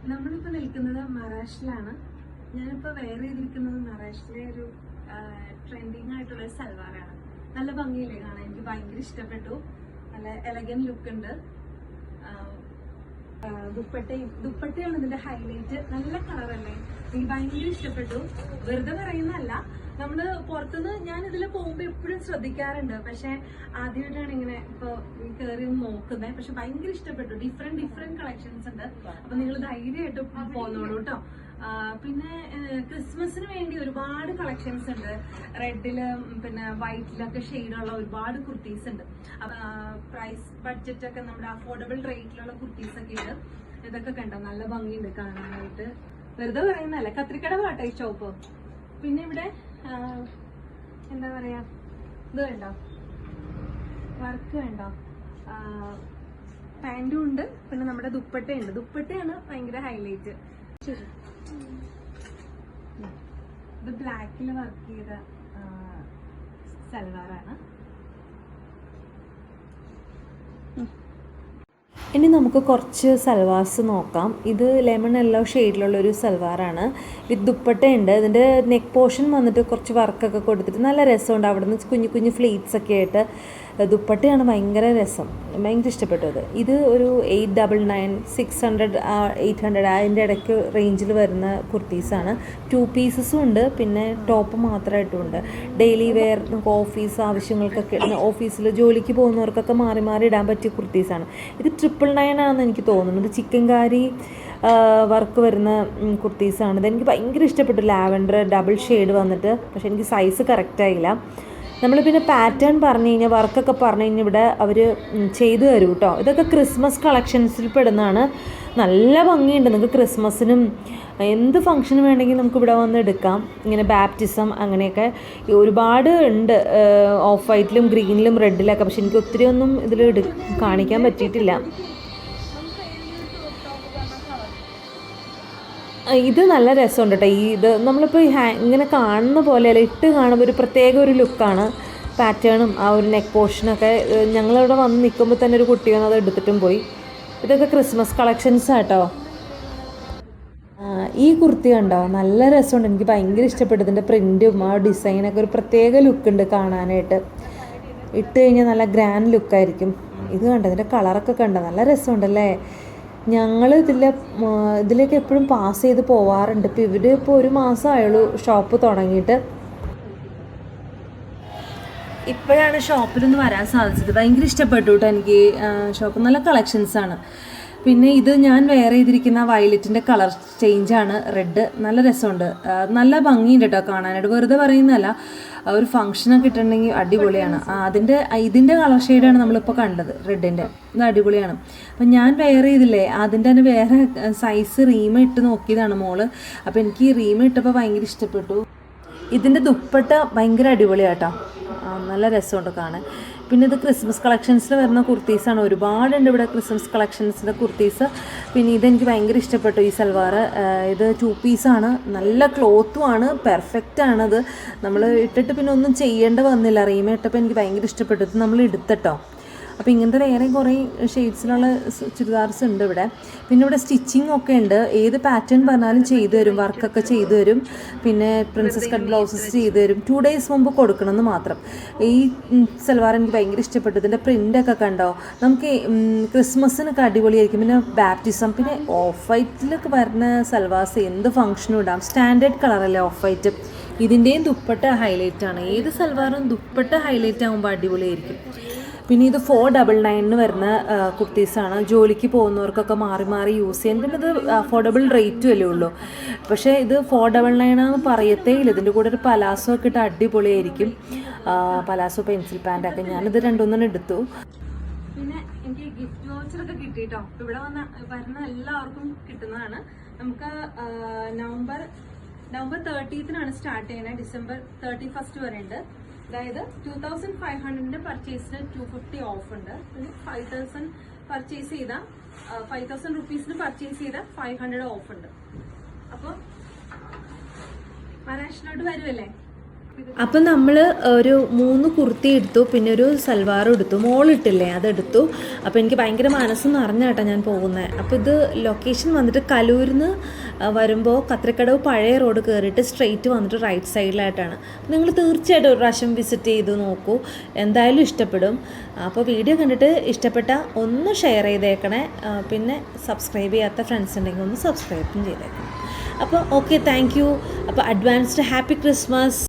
നമ്മളിപ്പോൾ നിൽക്കുന്നത് മഹാരാഷ്ട്രയിലാണ്. ഞാനിപ്പോൾ വെയർ ചെയ്തിരിക്കുന്നത് മഹാരാഷ്ട്രയിലെ ഒരു ട്രെൻഡിങ് ആയിട്ടുള്ള ഒരു സൽവാറാണ്. നല്ല ഭംഗിയില്ലേ കാണാൻ, എനിക്ക് ഭയങ്കര ഇഷ്ടപ്പെട്ടു. നല്ല എലഗൻ ലുക്ക് ഉണ്ട്. ദുപ്പട്ടയാണ് ഇതിന്റെ ഹൈലൈറ്റ്. നല്ല കളറല്ലേ, എനിക്ക് ഭയങ്കര ഇഷ്ടപ്പെട്ടു. വെറുതെ പറയുന്നതല്ല, നമ്മള് പുറത്തുനിന്ന് ഞാൻ ഇതിൽ പോകുമ്പോ എപ്പോഴും ശ്രദ്ധിക്കാറുണ്ട്. പക്ഷെ ആദ്യമായിട്ടാണ് ഇങ്ങനെ ഇപ്പൊ കയറി നോക്കുന്നത്. പക്ഷെ ഭയങ്കര ഇഷ്ടപ്പെട്ടു. ഡിഫറെന്റ് കളക്ഷൻസ് ഉണ്ട്. അപ്പൊ നിങ്ങൾ ധൈര്യമായിട്ട് പോന്നോളൂ കേട്ടോ. പിന്നെ ക്രിസ്മസിന് വേണ്ടി ഒരുപാട് കളക്ഷൻസ് ഉണ്ട്. റെഡില് പിന്നെ വൈറ്റിലൊക്കെ ഷെയ്ഡുള്ള ഒരുപാട് കുർത്തീസ് ഉണ്ട്. പ്രൈസ് ബഡ്ജറ്റ് ഒക്കെ നമ്മുടെ അഫോർഡബിൾ റേറ്റിലുള്ള കുർത്തീസ് ഒക്കെ ഉണ്ട്. ഇതൊക്കെ കണ്ടോ, നല്ല ഭംഗിയുണ്ട് കാണാനായിട്ട്. വെറുതെ പറയുന്നതല്ല, കത്രിക്കട പാട്ടെ ഈ ഷോപ്പ്. പിന്നെ ഇവിടെ എന്താ പറയാ, ഇത് കണ്ടോ, വർക്ക് കണ്ടോ, പാൻറ്റും ഉണ്ട്. പിന്നെ നമ്മുടെ ദുപ്പട്ടയുണ്ട്. ദുപ്പട്ടയാണ് ഭയങ്കര ഹൈലൈറ്റ്. ശരി, ഇത് ബ്ലാക്കിൽ വർക്ക് ചെയ്ത സൽവാറാണ്. ഇനി നമുക്ക് കുറച്ച് സൽവാർസ് നോക്കാം. ഇത് ലെമൺ യെല്ലോ ഷെയ്ഡിലുള്ളൊരു സൽവാറാണ്. വിത്ത് ദുപ്പട്ടയുണ്ട്. ഇതിൻ്റെ നെക്ക് പോർഷൻ വന്നിട്ട് കുറച്ച് വർക്കൊക്കെ കൊടുത്തിട്ട് നല്ല രസമുണ്ട്. അവിടെ നിന്ന് കുഞ്ഞു കുഞ്ഞു ഫ്ലീറ്റ്സ് ഒക്കെ ആയിട്ട് ദുപ്പട്ടയാണ് ഭയങ്കര രസം. ഭയങ്കര ഇഷ്ടപ്പെട്ടത്. ഇത് ഒരു 899, 600, 800 അതിൻ്റെ ഇടയ്ക്ക് റേഞ്ചിൽ വരുന്ന കുർത്തീസാണ്. 2 പീസസും ഉണ്ട്, പിന്നെ ടോപ്പ് മാത്രമായിട്ടും ഉണ്ട്. ഡെയിലി വെയർ ഓഫീസ് ആവശ്യങ്ങൾക്കൊക്കെ, ഓഫീസിൽ ജോലിക്ക് പോകുന്നവർക്കൊക്കെ മാറി മാറി ഇടാൻ പറ്റിയ കുർത്തീസാണ്. ഇത് 999 ആണെന്ന് എനിക്ക് തോന്നുന്നത്. ചിക്കൻ കാരി വർക്ക് വരുന്ന കുർത്തീസാണ്. ഇതെനിക്ക് ഭയങ്കര ഇഷ്ടപ്പെട്ടു. ലാവൻഡർ ഡബിൾ ഷെയ്ഡ് വന്നിട്ട്. പക്ഷെ എനിക്ക് സൈസ് കറക്റ്റായില്ല. നമ്മൾ പിന്നെ പാറ്റേൺ പറഞ്ഞു കഴിഞ്ഞാൽ, വർക്കൊക്കെ പറഞ്ഞു കഴിഞ്ഞാൽ ഇവിടെ അവർ ചെയ്തു തരും കേട്ടോ. ഇതൊക്കെ ക്രിസ്മസ് കളക്ഷൻസിൽ പെടുന്നതാണ്. നല്ല ഭംഗിയുണ്ട്. നിങ്ങൾക്ക് ക്രിസ്മസിനും എന്ത് ഫംഗ്ഷനും വേണമെങ്കിൽ നമുക്ക് ഇവിടെ വന്ന് എടുക്കാം. ഇങ്ങനെ ബാപ്റ്റിസം അങ്ങനെയൊക്കെ ഒരുപാട് ഉണ്ട്. ഓഫ് വൈറ്റിലും ഗ്രീനിലും റെഡിലൊക്കെ. പക്ഷെ എനിക്ക് ഒത്തിരി ഒന്നും ഇതിൽ കാണിക്കാൻ പറ്റിയിട്ടില്ല. ഇത് നല്ല രസമുണ്ട് കേട്ടോ. ഇത് നമ്മളിപ്പോൾ ഇങ്ങനെ കാണുന്ന പോലെയല്ല, ഇട്ട് കാണുമ്പോൾ ഒരു പ്രത്യേക ഒരു ലുക്കാണ്. പാറ്റേണും ആ ഒരു നെക്ക് പോർഷനൊക്കെ. ഞങ്ങളിവിടെ വന്ന് നിൽക്കുമ്പോൾ തന്നെ ഒരു കുട്ടി വന്ന് അത് എടുത്തിട്ടും പോയി. ഇതൊക്കെ ക്രിസ്മസ് കളക്ഷൻസ് ആട്ടോ. ഈ കുർത്തി കണ്ടോ, നല്ല രസമുണ്ട്. എനിക്ക് ഭയങ്കര ഇഷ്ടപ്പെട്ടു. ഇതിൻ്റെ പ്രിൻറ്റും ആ ഡിസൈനൊക്കെ ഒരു പ്രത്യേക ലുക്കുണ്ട് കാണാനായിട്ട്. ഇട്ട് കഴിഞ്ഞാൽ നല്ല ഗ്രാൻഡ് ലുക്കായിരിക്കും. ഇത് കണ്ടോ, ഇതിൻ്റെ കളറൊക്കെ കണ്ടോ, നല്ല രസമുണ്ടല്ലേ. ഞങ്ങൾ ഇതിലേക്ക് എപ്പോഴും പാസ് ചെയ്ത് പോവാറുണ്ട്. ഇപ്പോൾ ഇവർ ഇപ്പോൾ 1 മാസമായുള്ളൂ ഷോപ്പ് തുടങ്ങിയിട്ട്. ഇപ്പോഴാണ് ഷോപ്പിലൊന്ന് വരാൻ സാധിച്ചത്. ഭയങ്കര ഇഷ്ടപ്പെട്ടു കേട്ടോ എനിക്ക് ഷോപ്പ്. നല്ല കളക്ഷൻസാണ്. പിന്നെ ഇത് ഞാൻ വെയർ ചെയ്തിരിക്കുന്ന വയലറ്റിൻ്റെ കളർ ചേഞ്ചാണ്, റെഡ്. നല്ല രസമുണ്ട്. നല്ല ഭംഗിയുണ്ട് കേട്ടോ കാണാനായിട്ട്. വെറുതെ പറയുന്നതല്ല, ഒരു ഫംഗ്ഷനൊക്കെ ഇട്ടിട്ടുണ്ടെങ്കിൽ അടിപൊളിയാണ്. ഇതിൻ്റെ കളർ ഷെയ്ഡാണ് നമ്മളിപ്പോൾ കണ്ടത്, റെഡിൻ്റെ. ഇത് അടിപൊളിയാണ്. അപ്പം ഞാൻ വെയർ ചെയ്തില്ലേ, അതിൻ്റെ തന്നെ വേറെ സൈസ് റീമ ഇട്ട് നോക്കിയതാണ് മോള്. അപ്പോൾ എനിക്ക് ഈ റീമ ഇട്ടപ്പോൾ ഭയങ്കര ഇഷ്ടപ്പെട്ടു. ഇതിൻ്റെ ദുപ്പട്ട ഭയങ്കര അടിപൊളിയാട്ടോ. നല്ല രസമുണ്ട് കാണാൻ. പിന്നെ ഇത് ക്രിസ്മസ് കളക്ഷൻസിൽ വരുന്ന കുർത്തീസാണ്. ഒരുപാടുണ്ട് ഇവിടെ ക്രിസ്മസ് കളക്ഷൻസിൻ്റെ കുർത്തീസ്. പിന്നെ ഇതെനിക്ക് ഭയങ്കര ഇഷ്ടപ്പെട്ടു ഈ സൽവാർ. ഇത് 2 പീസാണ്. നല്ല ക്ലോത്തുമാണ്, പെർഫെക്റ്റാണത്. നമ്മൾ ഇട്ടിട്ട് പിന്നെ ഒന്നും ചെയ്യേണ്ട വന്നില്ല. റീമ ഇട്ടപ്പോൾ എനിക്ക് ഭയങ്കര ഇഷ്ടപ്പെട്ടു. ഇത് നമ്മൾ എടുത്തിട്ടോ. അപ്പോൾ ഇങ്ങനത്തെ വേറെ കുറേ ഷെയ്ഡ്സിലുള്ള ചുരിദാർസ് ഉണ്ട് ഇവിടെ. പിന്നെ ഇവിടെ സ്റ്റിച്ചിങ് ഒക്കെ ഉണ്ട്. ഏത് പാറ്റേൺ പറഞ്ഞാലും ചെയ്തു തരും. വർക്കൊക്കെ ചെയ്തു തരും. പിന്നെ പ്രിൻസസ് കട്ട് ബ്ലൗസസ് ചെയ്തു തരും. 2 ഡേയ്സ് മുമ്പ് കൊടുക്കണമെന്ന് മാത്രം. ഈ സൽവാർ എനിക്ക് ഭയങ്കര ഇഷ്ടപ്പെട്ടു. ഇതിൻ്റെ പ്രിൻ്റൊക്കെ കണ്ടോ, നമുക്ക് ക്രിസ്മസിനൊക്കെ അടിപൊളിയായിരിക്കും. പിന്നെ ബാപ്റ്റിസം, പിന്നെ ഓഫ് വൈറ്റിലൊക്കെ വരുന്ന സൽവാർസ് എന്ത് ഫംഗ്ഷനും ഇടാം. സ്റ്റാൻഡേർഡ് കളറല്ലേ ഓഫ് വൈറ്റ്. ഇതിൻ്റെയും ദുപ്പട്ട ഹൈലൈറ്റാണ്. ഏത് സൽവാറും ദുപ്പട്ട ഹൈലൈറ്റ് ആകുമ്പോൾ അടിപൊളിയായിരിക്കും. പിന്നെ ഇത് 499 വരുന്ന കുർത്തീസാണ്. ജോലിക്ക് പോകുന്നവർക്കൊക്കെ മാറി മാറി യൂസ് ചെയ്യാൻ. പിന്നെ ഇത് അഫോർഡബിൾ റേറ്റും അല്ലേ ഉള്ളൂ. പക്ഷേ ഇത് 499 എന്ന് പറയത്തേ ഇല്ല. ഇതിൻ്റെ കൂടെ ഒരു പലാസോ ഒക്കെ ഇട്ട് അടിപൊളിയായിരിക്കും. പലാസോ പെൻസിൽ പാൻറ്റൊക്കെ. ഞാനിത് 2-3 എടുത്തു. പിന്നെ എനിക്ക് ഗിഫ്റ്റ് വൗച്ചറൊക്കെ കിട്ടിയിട്ടോ. ഇവിടെ വരുന്ന എല്ലാവർക്കും കിട്ടുന്നതാണ്. നമുക്ക് നവംബർ 30th സ്റ്റാർട്ട് ചെയ്യുന്നത്. ഡിസംബർ 31st വരെ ഉണ്ട്. അതായത് 2500 പർച്ചേസിന് 250 ഓഫ് ഉണ്ട്. പിന്നെ 5000 പർച്ചേസ് ചെയ്താൽ 5000 റുപ്പീസിന് പർച്ചേസ് ചെയ്താൽ 500 ഓഫ് ഉണ്ട്. അപ്പോൾ മഹാരാഷ്ട്രയിലോട്ട് വരുമല്ലേ, അപ്പം നമ്മൾ ഒരു 3 കുർത്തി എടുത്തു, പിന്നെ ഒരു സൽവാറും എടുത്തു, മോളിട്ടില്ലേ അതെടുത്തു. അപ്പോൾ എനിക്ക് ഭയങ്കര മനസ്സ് നിറഞ്ഞാട്ടോ ഞാൻ പോകുന്നത്. അപ്പോൾ ഇത് ലൊക്കേഷൻ വന്നിട്ട് കലൂരിന്ന് വരുമ്പോൾ കത്രിക്കടവ് പഴയ റോഡ് കയറിയിട്ട് സ്ട്രെയിറ്റ് വന്നിട്ട് റൈറ്റ് സൈഡിലായിട്ടാണ്. നിങ്ങൾ തീർച്ചയായിട്ടും ഒരു പ്രാവശ്യം വിസിറ്റ് ചെയ്ത് നോക്കൂ, എന്തായാലും ഇഷ്ടപ്പെടും. അപ്പോൾ വീഡിയോ കണ്ടിട്ട് ഇഷ്ടപ്പെട്ട ഒന്ന് ഷെയർ ചെയ്തേക്കണേ, പിന്നെ സബ്സ്ക്രൈബ് ചെയ്യാത്ത ഫ്രണ്ട്സ് ഉണ്ടെങ്കിൽ ഒന്ന് സബ്സ്ക്രൈബും ചെയ്തേക്കണം. അപ്പോൾ ഓക്കെ, താങ്ക് യു. അപ്പോൾ അഡ്വാൻസ്ഡ് ഹാപ്പി ക്രിസ്മസ്.